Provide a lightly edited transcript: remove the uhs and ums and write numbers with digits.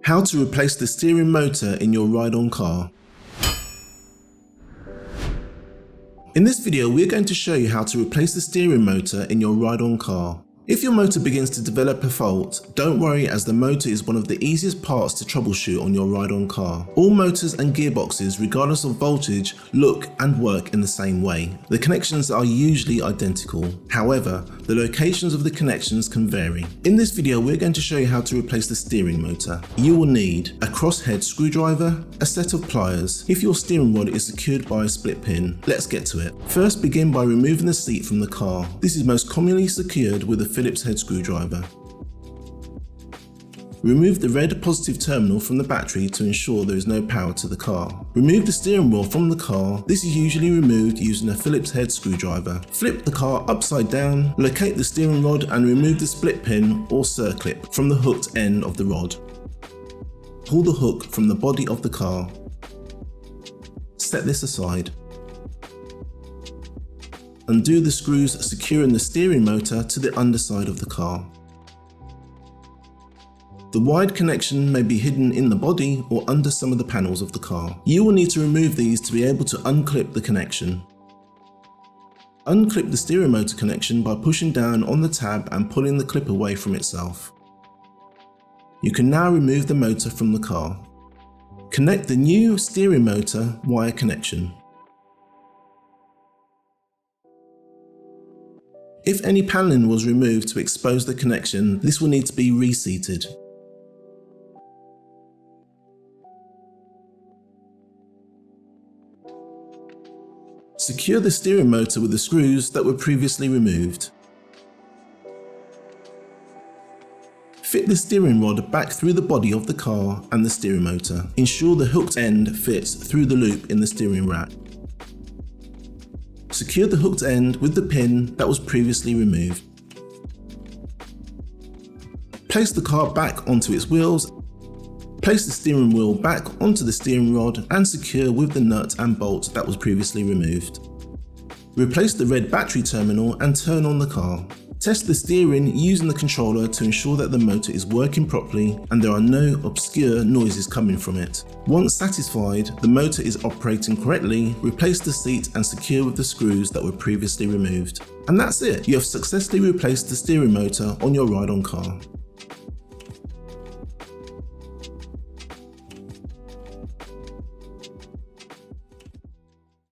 How to replace the steering motor in your ride-on car. In this video, we're going to show you how to replace the steering motor in your ride-on car. If your motor begins to develop a fault, don't worry, as the motor is one of the easiest parts to troubleshoot on your ride-on car. All motors and gearboxes, regardless of voltage, look and work in the same way. The connections are usually identical. However, the locations of the connections can vary. In this video, we're going to show you how to replace the steering motor. You will need a crosshead screwdriver, a set of pliers, if your steering rod is secured by a split pin. Let's get to it. First, begin by removing the seat from the car. This is most commonly secured with a Phillips head screwdriver. Remove the red positive terminal from the battery to ensure there is no power to the car. Remove the steering wheel from the car. This is usually removed using a Phillips head screwdriver. Flip the car upside down, locate the steering rod and remove the split pin or circlip from the hooked end of the rod. Pull the hook from the body of the car. Set this aside. Undo the screws securing the steering motor to the underside of the car. The wired connection may be hidden in the body or under some of the panels of the car. You will need to remove these to be able to unclip the connection. Unclip the steering motor connection by pushing down on the tab and pulling the clip away from itself. You can now remove the motor from the car. Connect the new steering motor wire connection. If any paneling was removed to expose the connection, this will need to be reseated. Secure the steering motor with the screws that were previously removed. Fit the steering rod back through the body of the car and the steering motor. Ensure the hooked end fits through the loop in the steering rack. Secure the hooked end with the pin that was previously removed. Place the car back onto its wheels. Place the steering wheel back onto the steering rod and secure with the nut and bolt that was previously removed. Replace the red battery terminal and turn on the car. Test the steering using the controller to ensure that the motor is working properly and there are no obscure noises coming from it. Once satisfied the motor is operating correctly, replace the seat and secure with the screws that were previously removed. And that's it! You have successfully replaced the steering motor on your ride-on car.